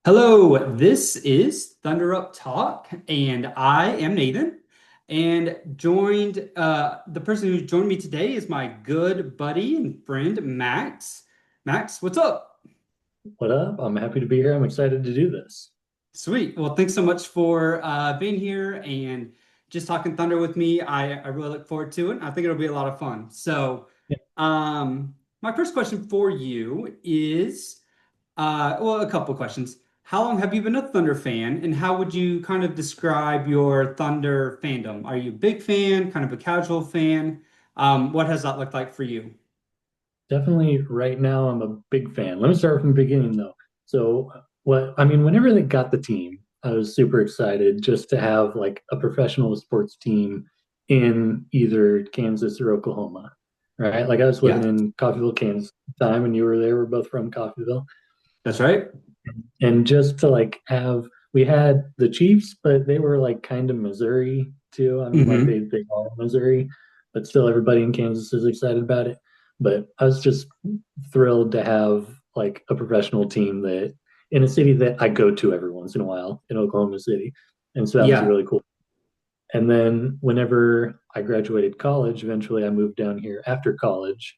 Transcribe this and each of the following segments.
Hello, this is Thunder Up Talk, and I am Nathan. And joined the person who joined me today is my good buddy and friend Max. Max, what's up? What up? I'm happy to be here. I'm excited to do this. Sweet. Well, thanks so much for being here and just talking Thunder with me. I really look forward to it. I think it'll be a lot of fun. So, Yeah, my first question for you is. Well, a couple of questions. How long have you been a Thunder fan, and how would you kind of describe your Thunder fandom? Are you a big fan, kind of a casual fan? What has that looked like for you? definitely right now I'm a big fan. Let me start from the beginning though. So whenever they got the team, I was super excited just to have like a professional sports team in either Kansas or Oklahoma. Right? Like I was living Yeah, in Coffeyville, Kansas at the time, and you were there. We're both from Coffeyville. that's right. And just to like have we had the Chiefs, but they were like kind of Missouri too. I mean, like Hmm. they are Missouri, but still everybody in Kansas is excited about it. But I was just thrilled to have like a professional team that in a city that I go to every once in a while in Oklahoma City. And so that was Yeah. really cool. And then whenever I graduated college, eventually I moved down here after college.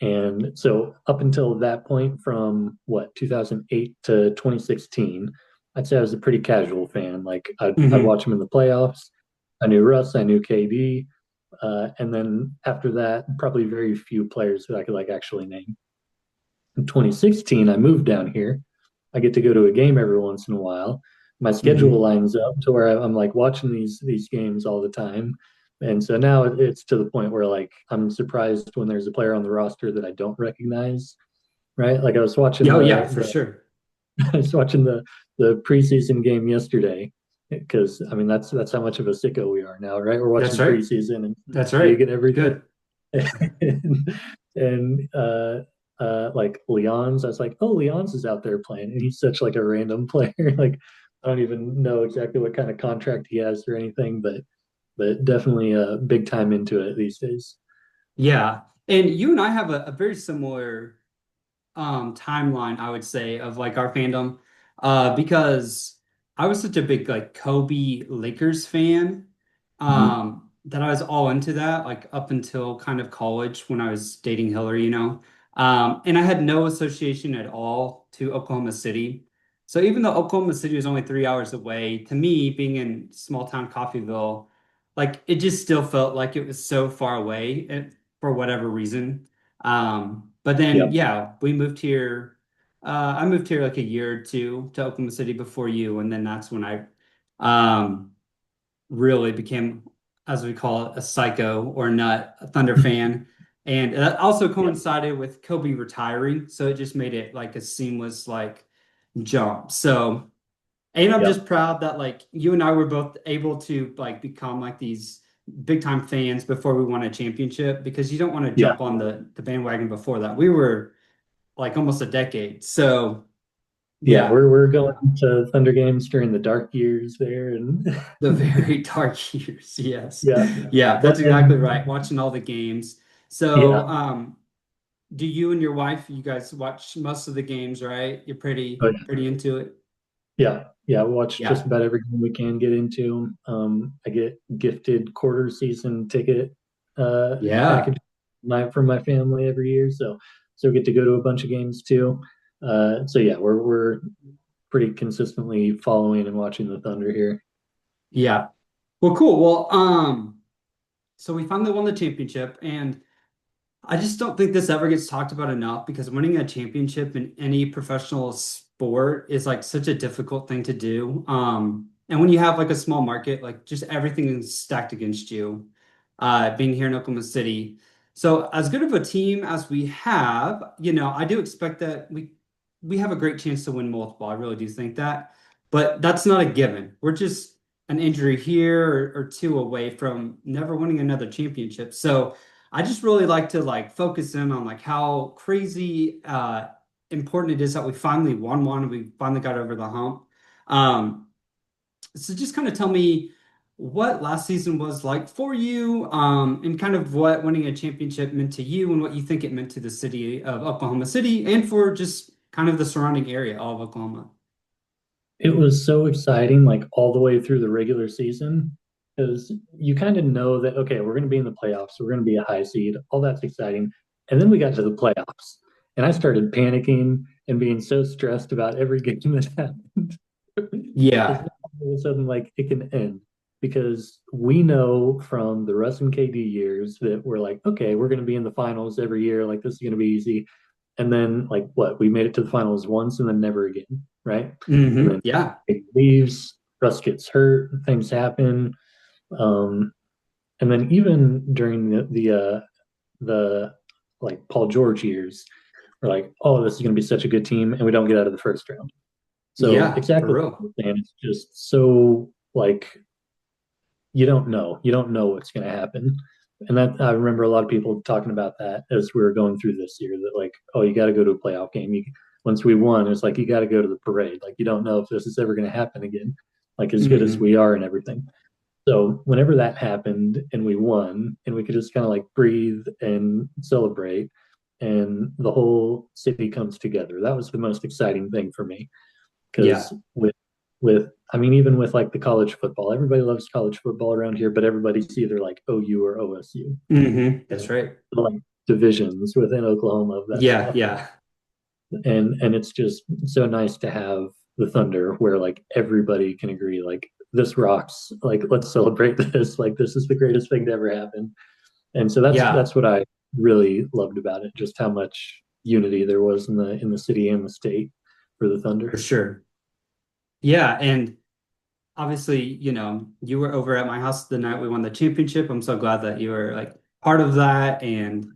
And so up until that point, from what 2008 to 2016, I'd say I was a pretty casual fan. Like I'd Hmm. watch them in the playoffs. I knew Russ, I knew KD, and then after that, probably very few players that I could like actually name. In 2016, I moved down here. I get to go to a game every once in a while. My schedule Hmm. lines up to where I'm like watching these games all the time. And so now it's to the point where like I'm surprised when there's a player on the roster that I don't recognize, right? Like I was watching Oh, yeah, the for the sure. I was watching the preseason game yesterday because I mean that's how much of a sicko we are now, right? We're That's watching right. preseason and That's league right. and everything. Good. And like Leon's, I was like, oh, Leon's is out there playing, and he's such like a random player. Like I don't even know exactly what kind of contract he has or anything, but definitely a big time into it these days. Yeah. And you and I have a very similar timeline, I would say, of like our fandom. Because I was such a big like Kobe Lakers fan, Mhm. that I was all into that, like up until kind of college when I was dating Hillary, and I had no association at all to Oklahoma City. So even though Oklahoma City was only 3 hours away, to me, being in small town Coffeyville, like it just still felt like it was so far away for whatever reason. But then, Yep. yeah, we moved here. I moved here like a year or two to Oklahoma City before you, and then that's when I um, really became, as we call it, a psycho or nut, a Thunder fan. And that also Yep. coincided with Kobe retiring, so it just made it like a seamless like jump. So, and I'm just Yep. proud that like you and I were both able to like become like these big time fans before we won a championship because you don't want to Yeah. jump on the bandwagon before that. We were like almost a decade. So Yeah. yeah, We're going to Thunder games during the dark years there, and the very dark years. Yes. yeah. Yeah, Well, that's exactly and right. Watching all the games. So yeah. do you and your wife, you guys watch most of the games, right? You're Oh, pretty into it. yeah, yeah, we watch just Yeah. about every game we can get into. I get gifted quarter season ticket Yeah. package from my family every year, so we get to go to a bunch of games too. So yeah, we're pretty consistently following and watching the Thunder here. Yeah. Well, cool. Well, so we finally won the championship, and I just don't think this ever gets talked about enough because winning a championship in any professional sport is like such a difficult thing to do. And when you have like a small market, like just everything is stacked against you, being here in Oklahoma City. So as good of a team as we have, I do expect that we have a great chance to win multiple. I really do think that, but that's not a given. We're just an injury here or two away from never winning another championship. So I just really like to like focus in on like how crazy important it is that we finally won one and we finally got over the hump. Um, so just kind of tell me what last season was like for you, and kind of what winning a championship meant to you and what you think it meant to the city of Oklahoma City and for just kind of the surrounding area of Oklahoma. it was so exciting, like all the way through the regular season, because you kind of know that, okay, we're going to be in the playoffs, we're going to be a high seed, all that's exciting. And then we got to the playoffs, and I started panicking and being so stressed about every game that happened. Because Yeah. all of a sudden, like it can end. Because we know from the Russ and KD years that we're like, okay, we're going to be in the finals every year. Like this is going to be easy. And then, like, what? We made it to the finals once and then never again, right? And then Yeah. he leaves, Russ gets hurt, things happen. Um, and then even during the like Paul George years, we're like, oh, this is going to be such a good team, and we don't get out of the first round. So Yeah, for exactly what real. you're saying. It's just so like you don't know what's going to happen. And that I remember a lot of people talking about that as we were going through this year that like, oh, you got to go to a playoff game. Once we won, it's like you got to go to the parade. Like you don't know if this is ever going to happen again, like as good as Hmm. we are and everything. So whenever that happened and we won and we could just kind of like breathe and celebrate and the whole city comes together, that was the most exciting thing for me. Yeah. Because with I mean, even with like the college football, everybody loves college football around here, but everybody's either like OU or OSU. That's right. Like divisions within Oklahoma of that Yeah, stuff. yeah, And it's just so nice to have the Thunder where like everybody can agree, like this rocks, like let's celebrate this, like this is the greatest thing to ever happen. And so yeah, that's what I really loved about it, just how much unity there was in the city and the state for the for Thunder. sure. Yeah, and obviously, you were over at my house the night we won the championship. I'm so glad that you were like part of that, and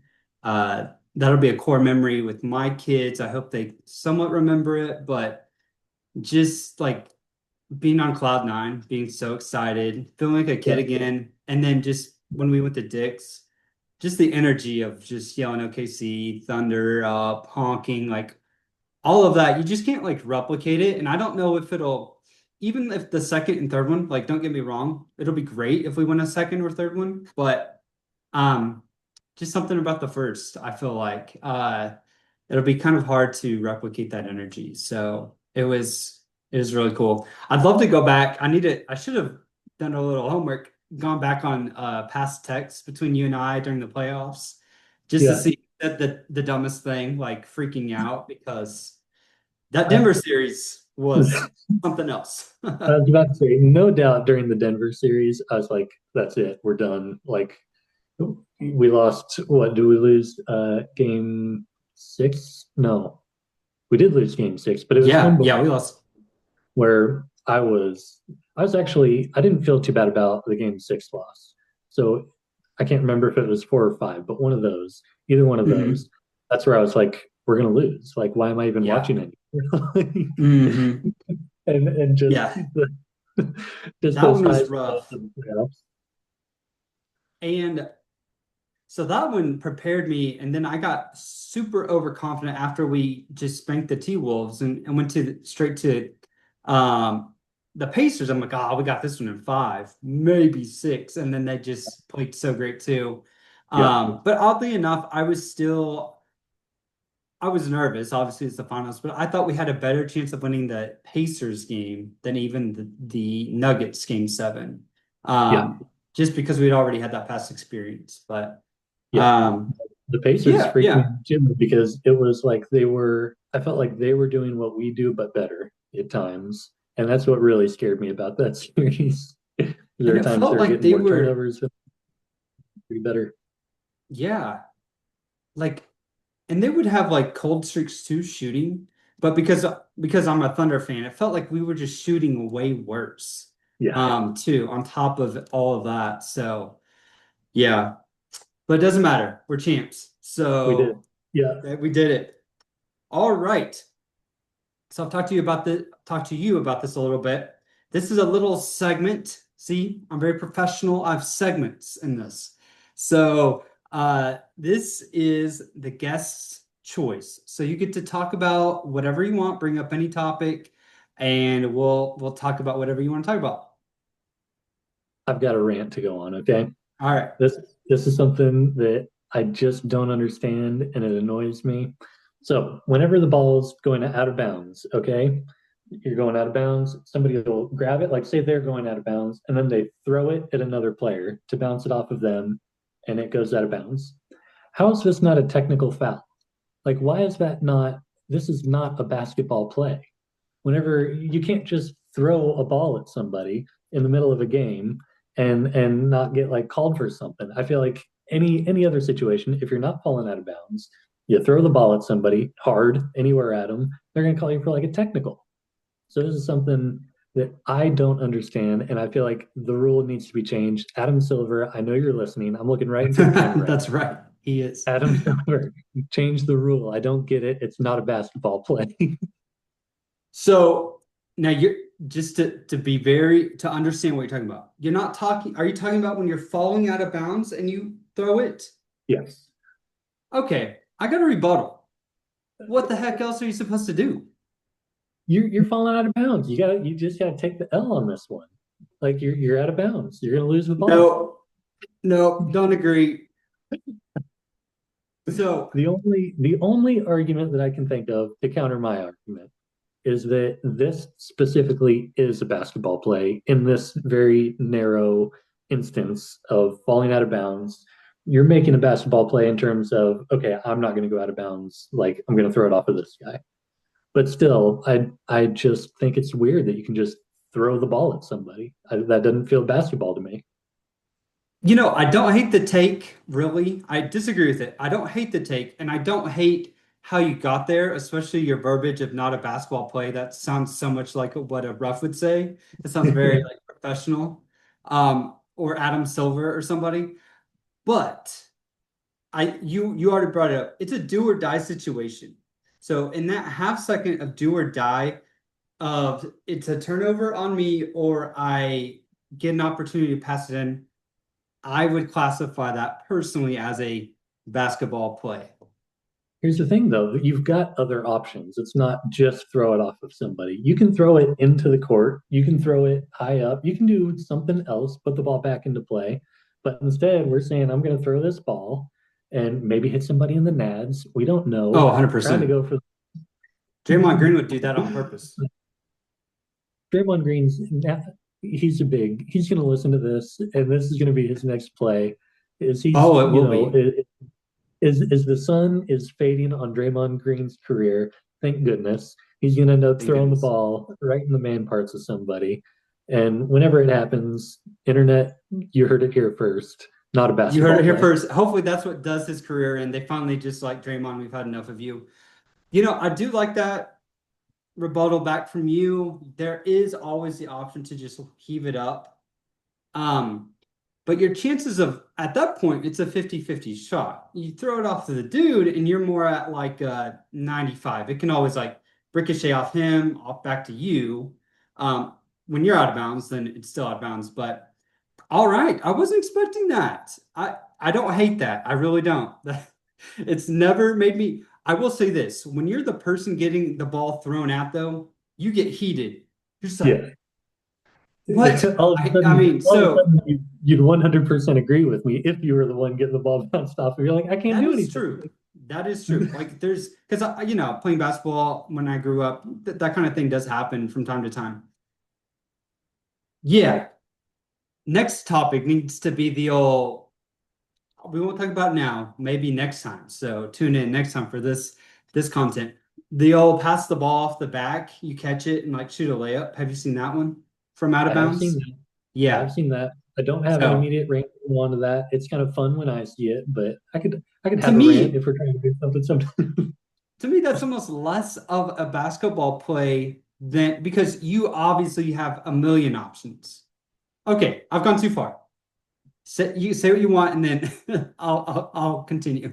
that'll be a core memory with my kids. I hope they somewhat remember it, but just like being on cloud nine, being so excited, feeling like a kid Yeah. again, and then just when we went to Dick's, just the energy of just yelling OKC, Thunder up, honking, like all of that, you just can't like replicate it. And I don't know if it'll, even if the second and third one, like don't get me wrong, it'll be great if we win a second or third one, but um just something about the first, I feel like it'll be kind of hard to replicate that energy. So it was really cool. I'd love to go back. I should have done a little homework, gone back on past texts between you and I during the playoffs, just to Yeah. see that the dumbest thing, like freaking out because that I, Denver series was something else. I was about to say, no doubt during the Denver series, I was like, that's it, we're done. Like, we lost, what, do we lose game six? No, we did lose game six, but it was one Yeah, before yeah, we lost. where I was actually, I didn't feel too bad about the game six loss. So I can't remember if it was four or five, but one of those, either one of those, Hmm. that's where I was like, we're going to lose. Like, why am I even Yeah. watching it? Hmm. And just Yeah. just That those one was highs and lows rough. of the playoffs. And so that one prepared me. And then I got super overconfident after we just spanked the T-Wolves and went straight to um, the Pacers. I'm like, oh, we got this one in five, maybe six. And then they just played so great too. Yeah, But oddly enough, I was nervous. Obviously, it's the finals, but I thought we had a better chance of winning the Pacers game than even the Nuggets game seven. yeah, Just because we'd already had that past experience. But yeah. um, The Pacers yeah, freaked me yeah. out too because it was like I felt like they were doing what we do, but better at times. And that's what really scared me about that series. There And are it times felt they're like getting they more were, turnovers, but be better. yeah, like, and they would have like cold streaks too shooting, but because I'm a Thunder fan, it felt like we were just shooting way worse. Yeah, Too, on top of all of that. So yeah. But it doesn't matter. We're champs. we did. So Yeah, we did it. All right. So I'll talk to you about this a little bit. This is a little segment. See, I'm very professional. I have segments in this. So this is the guest's choice. So you get to talk about whatever you want, bring up any topic, and we'll talk about whatever you want to talk about. I've got a rant to go on. Okay, All right. this this is something that I just don't understand, and it annoys me. So whenever the ball's going out of bounds, okay, You're going out of bounds. Somebody will grab it, like say they're going out of bounds, and then they throw it at another player to bounce it off of them, and it goes out of bounds. How is this not a technical foul? Like, why is that not? This is not a basketball play. Whenever you can't just throw a ball at somebody in the middle of a game and not get like called for something. I feel like any other situation, if you're not falling out of bounds, you throw the ball at somebody hard anywhere at them, they're going to call you for like a technical. So this is something that I don't understand, and I feel like the rule needs to be changed. Adam Silver, I know you're listening. I'm looking right into the camera right That's now. right. He is. Adam Silver, change the rule. I don't get it. It's not a basketball play. So now you're just to be very to understand what you're talking about. You're not talking, are you talking about when you're falling out of bounds and you throw it? Yes. Okay, I got a rebuttal. What the heck else are you supposed to do? You're falling out of bounds. You just gotta take the L on this one. Like you're out of bounds. You're gonna lose the ball. No, no, don't agree. So, The only argument that I can think of to counter my argument is that this specifically is a basketball play in this very narrow instance of falling out of bounds. You're making a basketball play in terms of, okay, I'm not going to go out of bounds. Like I'm going to throw it off of this guy. But still, I just think it's weird that you can just throw the ball at somebody. That doesn't feel basketball to me. I don't hate the take, really. I disagree with it. I don't hate the take, and I don't hate how you got there, especially your verbiage of not a basketball play. That sounds so much like what a ref would say. It sounds very like professional, or Adam Silver or somebody. But you already brought it up. It's a do or die situation. So in that half second of do or die of it's a turnover on me or I get an opportunity to pass it in, I would classify that personally as a basketball play. Here's the thing, though, you've got other options. It's not just throw it off of somebody. You can throw it into the court. You can throw it high up. You can do something else, put the ball back into play. But instead, we're saying, I'm going to throw this ball and maybe hit somebody in the nads. We don't Oh, know. Trying to 100%. go for Draymond Green would do that on purpose. Draymond Green's, he's going to listen to this, and this is going to be his next play. Is he's, Oh, it will be. is the sun is fading on Draymond Green's career. Thank goodness. He's gonna end up Thank throwing the goodness. ball right in the man parts of somebody. And whenever it happens, internet, you heard it here first. Not a You heard basketball it here play. first. Hopefully that's what does his career and they finally just like Draymond, we've had enough of you. I do like that rebuttal back from you. There is always the option to just heave it up. Um, but your chances of at that point, it's a 50-50 shot. You throw it off to the dude, and you're more at like 95. It can always like ricochet off him, off back to you. Um, when you're out of bounds, then it's still out of bounds. But all right, I wasn't expecting that. I don't hate that. I really don't. It's never made me. I will say this: when you're the person getting the ball thrown at, though, you get heated. You're just like, Yeah. what? all of a I sudden, mean, all of a so sudden you'd 100% agree with me if you were the one getting the ball bounced off. You're like, I can't that do is anything. true. That is true. Like there's because playing basketball when I grew up, that kind of thing does happen from time to time. Yeah. Next topic needs to be the old. We won't talk about now. Maybe next time. So tune in next time for this content. The old pass the ball off the back, you catch it and like shoot a layup. Have you seen that one from out of I have seen bounds? that. I have Yeah. seen that. I don't have an So immediate rant on to that. It's kind of fun when I see it, but I could to have a rant me, if we're trying to do something sometime. to me, that's almost less of a basketball play than because you obviously have a million options. Okay, I've gone too far. You say what you want, and then I'll continue.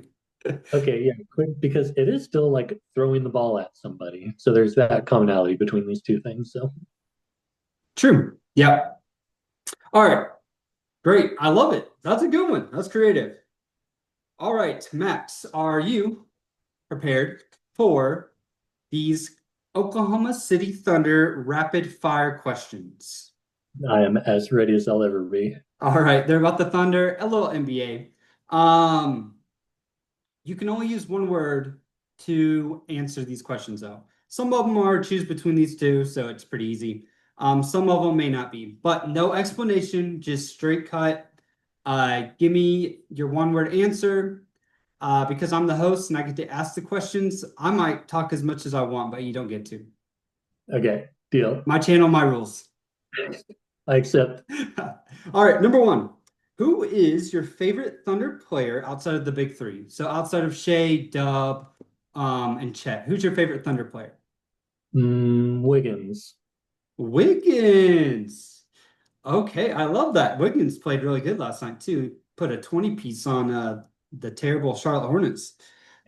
Okay, yeah, quick because it is still like throwing the ball at somebody. So there's that commonality between these two things. So True. Yep. All right. Great. I love it. That's a good one. That's creative. All right, Max, are you prepared for these Oklahoma City Thunder rapid fire questions? I am as ready as I'll ever be. All right, they're about the Thunder, a little NBA. You can only use one word to answer these questions, though. Some of them are choose between these two, so it's pretty easy. Some of them may not be, but no explanation, just straight cut. Give me your one word answer. Because I'm the host and I get to ask the questions, I might talk as much as I want, but you don't get to. Okay, deal. My channel, my rules. I accept. All right, number one. Who is your favorite Thunder player outside of the big three? So outside of Shea, Dub, and Chet, who's your favorite Thunder player? Wiggins. Wiggins. Okay, I love that. Wiggins played really good last night too. Put a 20 piece on the terrible Charlotte Hornets.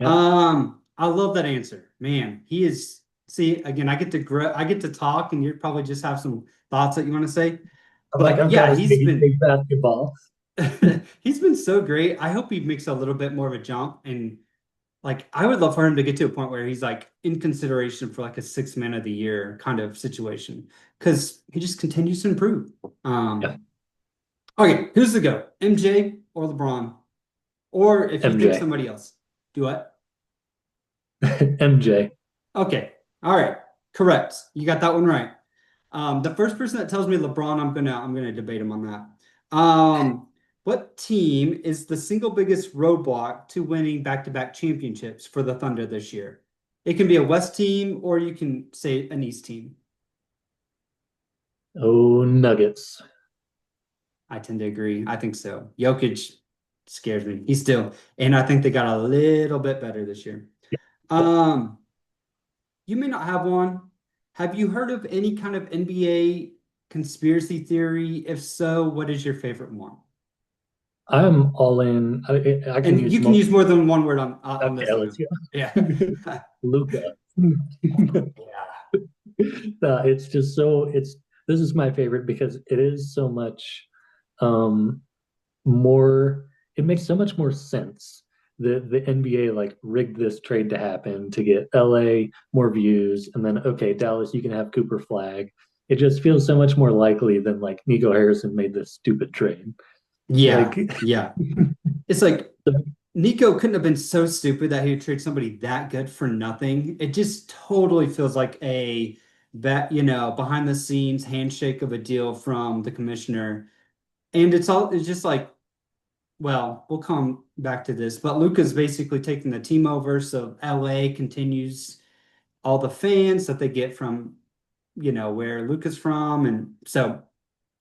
Yep. I love that answer. Man, he is see again, I get to talk and you probably just have some thoughts that you want to say. I'm like, But I'm kind yeah, of big basketball. he's been so great. I hope he makes a little bit more of a jump and like I would love for him to get to a point where he's like in consideration for like a 6 man of the year kind of situation because he just continues to improve. Yeah. Okay, who's the GOAT? MJ or LeBron? Or if you think MJ. somebody else, do what? MJ. Okay, all right, correct. You got that one right. The first person that tells me LeBron, I'm gonna debate him on that. What team is the single biggest roadblock to winning back-to-back championships for the Thunder this year? It can be a West team, or you can say an East team. Oh, Nuggets. I tend to agree. I think so. Jokic scares me. He's still, and I think they got a little bit better this year. Yep. Um, you may not have one. Have you heard of any kind of NBA conspiracy theory? If so, what is your favorite one? I'm all in. I can And use you can use multiple. more than one word on Okay, this let's too. go. Yeah. Luca. Yeah. It's just so it's this is my favorite because it is so much um more it makes so much more sense. The NBA like rigged this trade to happen to get LA more views and then okay, Dallas, you can have Cooper Flag. It just feels so much more likely than like Nico Harrison made this stupid trade. Yeah. Like Yeah. It's like Nico couldn't have been so stupid that he would trade somebody that good for nothing. It just totally feels like a that, behind the scenes handshake of a deal from the commissioner. And it's just like, well, we'll come back to this, but Luca's basically taking the team over, so LA continues all the fans that they get from, where Luca's from. And so,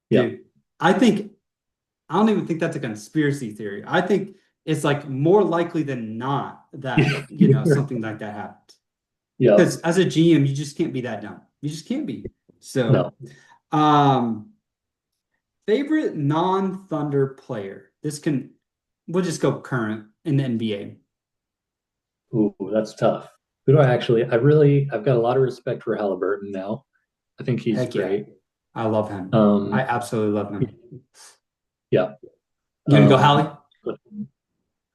yeah. dude, I don't even think that's a conspiracy theory. I think it's like more likely than not that, something like that happened. Yeah. Because as a GM, you just can't be that dumb. You just can't be. So, No. um, favorite non-Thunder player. We'll just go current in the NBA. Ooh, that's tough. Who do I've got a lot of respect for Halliburton now. I think he's Heck yeah. great. I love him. I Um, absolutely love him. yeah. You gonna go Hallie? But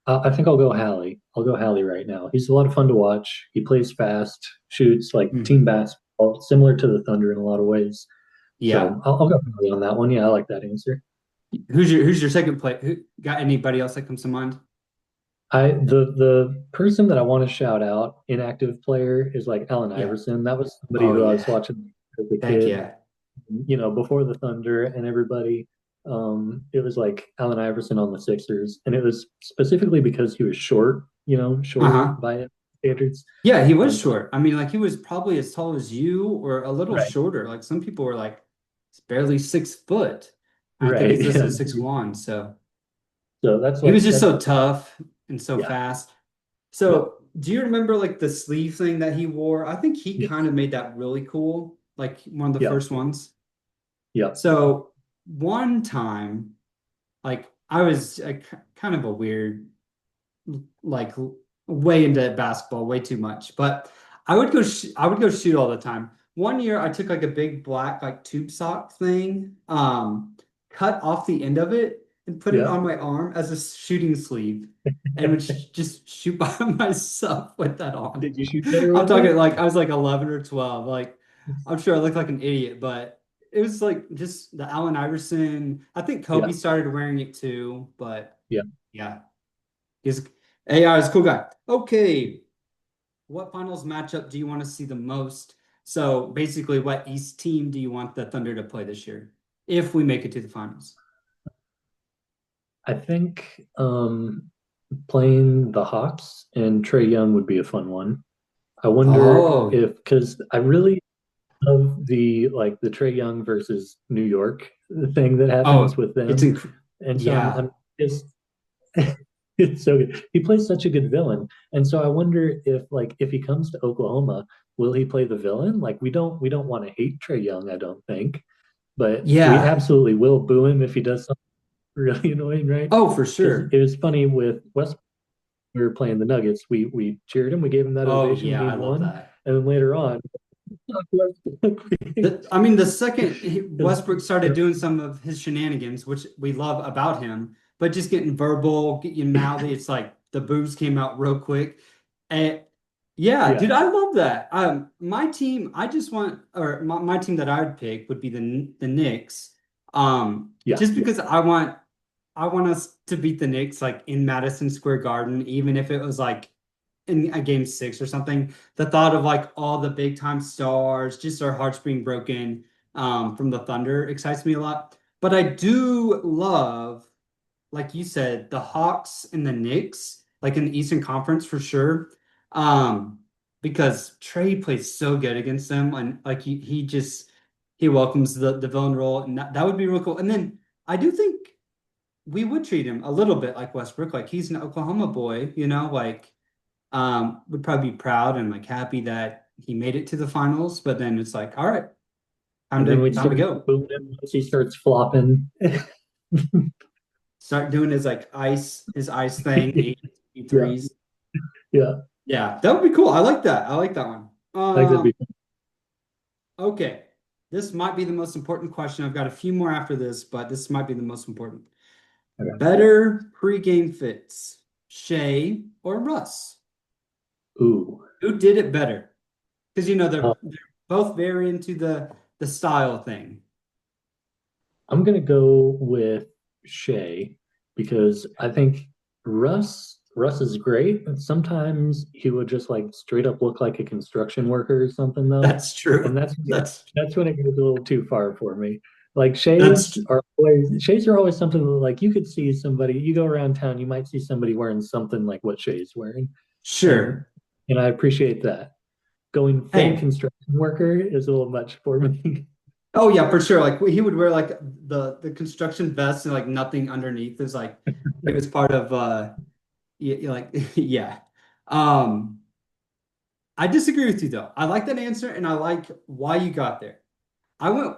I think I'll go Hallie. I'll go Hallie right now. He's a lot of fun to watch. He plays fast, shoots like Hmm. team basketball, similar to the Thunder in a lot of ways. Yeah. So I'll go Hallie on that one. Yeah, I like that answer. Who's your second play? Who got anybody else that comes to mind? The person that I want to shout out, inactive player, is like Allen Yeah. Iverson. That was somebody Oh who I was yeah. watching as a Heck kid, yeah. before the Thunder and everybody. It was like Allen Iverson on the Sixers, and it was specifically because he was short, short Uh-huh. by standards. Yeah, he was So short. I mean, like he was probably as tall as you or a little right, shorter. Like some people were like, it's barely 6 foot. I think right, he's listed yeah. as 6'1". So So that's he was like just that's so tough and so yeah, fast. yep, So do you remember like the sleeve thing that he wore? I think he kind yes, of made that really cool, like one of the yep, first ones. yep, So one time, like I was kind of a weird, like way into basketball, way too much. But I would go shoot all the time. One year I took like a big black like tube sock thing, cut off the end of it and put it yep. on my arm as a shooting sleeve and would just shoot by myself with that on. Did you shoot better I'm with talking it? like I was like 11 or 12. Like I'm sure I looked like an idiot, but it was like just the Allen Iverson. I think Yeah, Kobe started wearing it too, but yeah. yeah. He's AI is a cool guy. Okay. what finals matchup do you want to see the most? So basically, what East team do you want the Thunder to play this year if we make it to the finals? I think playing the Hawks and Trey Young would be a fun one. I wonder Oh, if because I really love the Trey Young versus New York thing that happens oh, with it's them, inc and so I'm yeah, just it's so good. He plays such a good villain, and so I wonder if he comes to Oklahoma, will he play the villain? Like we don't want to hate Trey Young, I don't think, but we yeah. absolutely will boo him if he does something really annoying, right? Oh, for Because sure. it was funny with West. We were playing the Nuggets. We cheered him. We gave him that Oh, ovation yeah, I game love one, that. and then later on, I mean, the second because Westbrook started doing some of his shenanigans, which we love about him, but just getting verbal, getting mouthy, it's like the boos came out real quick. And yeah, yeah, dude, I love that. My team, I just want, or my team that I would pick would be the Knicks. yeah, Just yeah, because I want us to beat the Knicks like in Madison Square Garden, even if it was like in a game six or something. The thought of like all the big time stars, just our hearts being broken from the Thunder excites me a lot. But I do love, like you said, the Hawks and the Knicks, like in the Eastern Conference for sure. Um, because Trey plays so good against them, and like he just he welcomes the villain role, and that would be real cool. And then I do think we would treat him a little bit like Westbrook, like he's an Oklahoma boy, like would probably be proud and like happy that he made it to the finals, but then it's like, all right, and then we'd time to start go. booing him once he starts flopping. Start doing his ice thing, eight Yeah, threes. yeah, Yeah, that would be cool. I like that. I like that one. I think that'd be Okay. This might be the most important question. I've got a few more after this, but this might be the most important. fun. Better pregame fits, Shea or Russ? Ooh, Who did it better? Because uh, they're both very into the style thing. I'm gonna go with Shea because I think Russ is great, but sometimes he would just like straight up look like a construction worker or something though. That's And true. that's when it goes a little too far for me. Like That's Shays are always something that, like you could see somebody, you go around town, you might see somebody wearing something like what Shay's wearing. And sure. and I appreciate that. Going full Hey, construction worker is a little much for me. oh yeah, for sure. Like he would wear like the construction vest and like nothing underneath. Is like it was part of like yeah. Um, I disagree with you though. I like that answer and I like why you got there. I went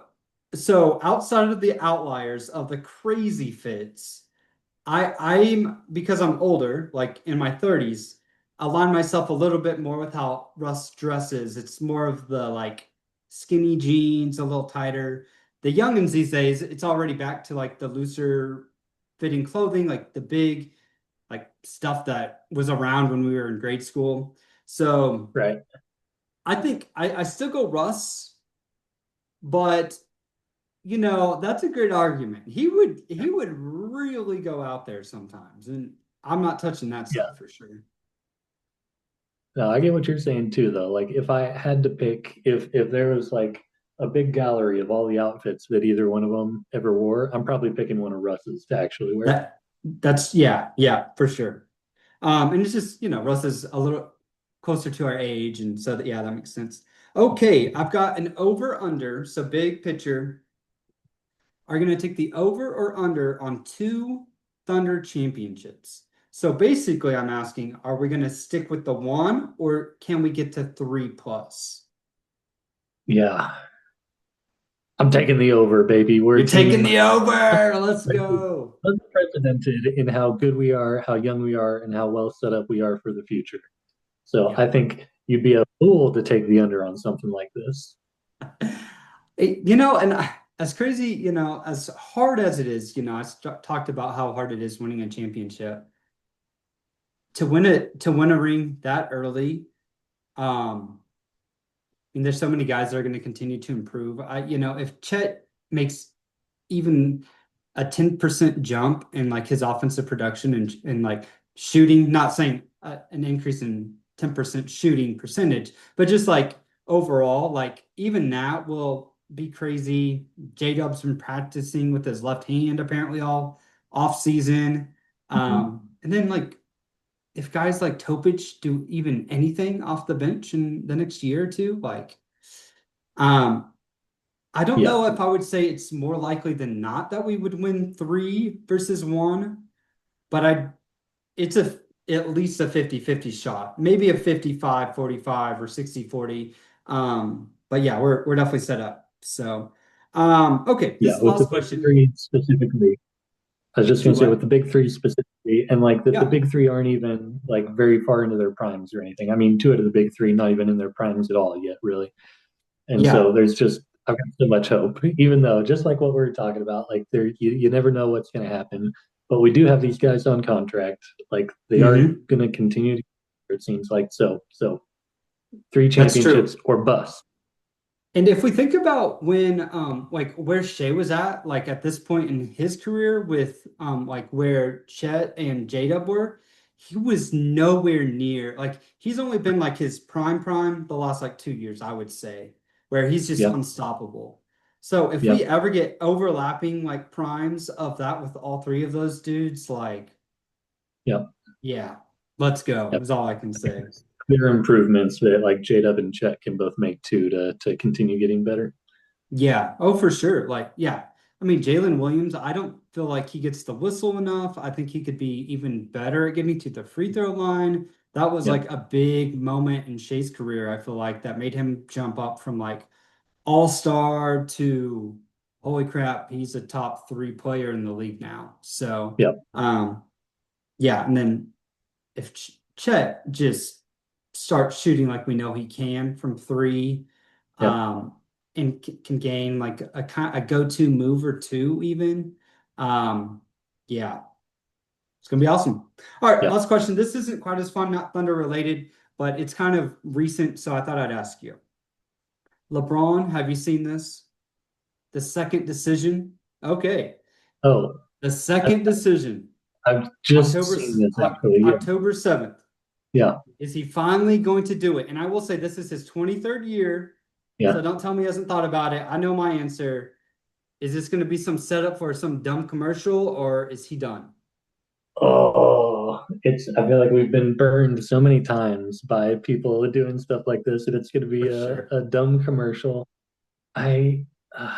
so outside of the outliers of the crazy fits. I'm because I'm older, like in my 30s, align myself a little bit more with how Russ dresses. It's more of the like skinny jeans, a little tighter. The youngins these days, it's already back to like the looser fitting clothing, like the big like stuff that was around when we were in grade school. So Right. I think I still go Russ, but that's a great argument. He would really go out there sometimes, and I'm not touching that Yeah. stuff for sure. No, I get what you're saying too, though. Like if I had to pick, if there was like a big gallery of all the outfits that either one of them ever wore, I'm probably picking one of Russ's to actually wear. That's yeah, yeah, for sure. And it's just, Russ is a little closer to our age, and so that yeah, that makes sense. Okay, I've got an over under, so big picture. Are going to take the over or under on two Thunder championships. So basically, I'm asking, are we going to stick with the one or can we get to three plus? Yeah, I'm taking the over, baby. We're You're a taking team the over. Let's go. unprecedented in how good we are, how young we are, and how well set up we are for the future. So I Yep. think you'd be a fool to take the under on something like this. And as crazy, as hard as it is, I talked about how hard it is winning a championship. To win a ring that early, um, mean, there's so many guys that are going to continue to improve. If Chet makes even a 10% jump in like his offensive production and like shooting, not saying an increase in 10% shooting percentage. But just like overall, like even that will be crazy. J-Dub's been practicing with his left hand apparently all off season. Mhm. And then like if guys like Topic do even anything off the bench in the next year or two, like um I don't Yeah, know if I would say it's more likely than not that we would win three versus one, but it's a at least a 50-50 shot, maybe a 55-45 or 60-40. But yeah, we're definitely set up. So, okay, this yeah. is the With the last big question. three specifically, I was just Do gonna say with what? the big three specifically, and like the Yeah, big three aren't even like very far into their primes or anything. I mean, two out of the big three not even in their primes at all yet, really. And yeah. so there's just I've got so much hope, even though just like what we were talking about, like there you never know what's gonna happen. But we do have these guys on contract. Like they are Hmm. gonna continue to, it seems like so three That's championships true. or bust. And if we think about when like where Shea was at, like at this point in his career with like where Chet and J-Dub were, he was nowhere near like he's only been like his prime the last like 2 years, I would say, where he's just Yep, unstoppable. So if we yep, ever get overlapping like primes of that with all three of those dudes, like yep, yeah, let's go, yep. is all I can say. Clear improvements that like J-Dub and Chet can both make too to continue getting better. Yeah. Oh, for sure. Like, yeah. I mean, Jalen Williams, I don't feel like he gets the whistle enough. I think he could be even better at getting to the free throw line. That was Yep, like a big moment in Shea's career, I feel like, that made him jump up from like all-star to holy crap, he's a top three player in the league now. So, yep, yeah. And then if Chet just starts shooting like we know he can from three, yep, um, and can gain like a go-to move or two even, yeah, it's gonna be awesome. All right, yep. last question. This isn't quite as fun, not Thunder related, but it's kind of recent, so I thought I'd ask you. LeBron, have you seen this? The second decision. Okay, Oh, the I've, second decision, I've just October seen this actually. Yeah, October 7th. yeah, Is he finally going to do it? And I will say this is his 23rd year, so yeah. don't tell me he hasn't thought about it. I know my answer. Is this going to be some setup for some dumb commercial, or is he done? Oh, it's. I feel like we've been burned so many times by people doing stuff like this that it's going to be For sure. a dumb commercial. I, uh,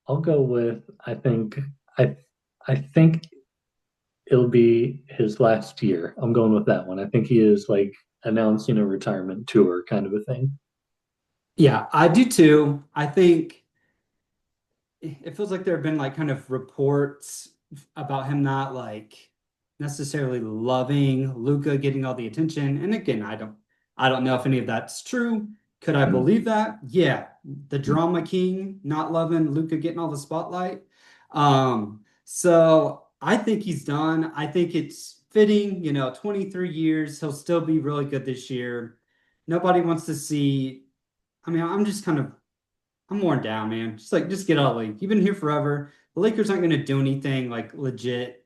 I'll go with. I, I think it'll be his last year. I'm going with that one. I think he is like announcing a retirement tour kind of a thing. Yeah, I do too. I think it feels like there have been like kind of reports about him not like necessarily loving Luca getting all the attention. And again, I don't know if any of that's true. Could I Mm, believe that? Yeah. The mm, drama king not loving Luca getting all the spotlight. So I think he's done. I think it's fitting, 23 years, he'll still be really good this year. Nobody wants to see. I mean, I'm worn down, man. Just get out of the league. You've been here forever. The Lakers aren't going to do anything like legit.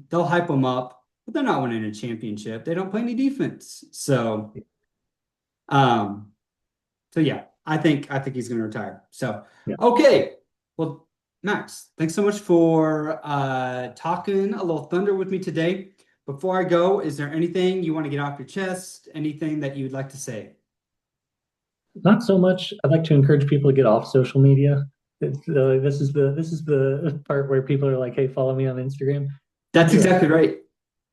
They'll hype them up, but they're not winning a championship. They don't play any defense. Um, so yeah, I think he's going to retire. So, yeah. okay. Well, Max, thanks so much for talking a little Thunder with me today. Before I go, is there anything you want to get off your chest? Anything that you'd like to say? Not so much. I'd like to encourage people to get off social media. This is the part where people are like, "Hey, follow me on Instagram." That's Do it. exactly right.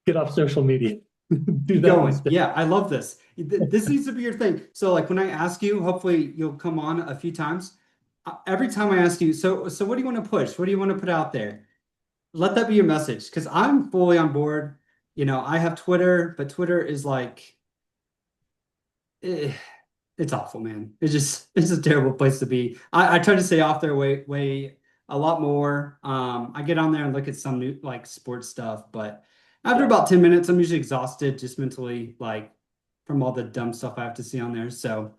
Get off social media. Do Keep that going. instead. Yeah, I love this. This needs to be your thing. So, like when I ask you, hopefully you'll come on a few times. Every time I ask you, so what do you want to push? What do you want to put out there? Let that be your message because I'm fully on board. I have Twitter, but Twitter is like, eh, it's awful, man. It's a terrible place to be. I try to stay off there way a lot more. I get on there and look at some new like sports stuff, but after Yeah, about 10 minutes, I'm usually exhausted just mentally, like from all the dumb stuff I have to see on there. So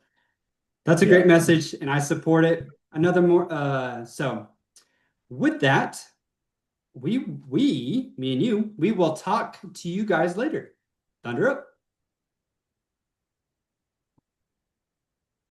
that's a yeah. great message, and I support it. Another more so with that, me and you, we will talk to you guys later. Thunder up.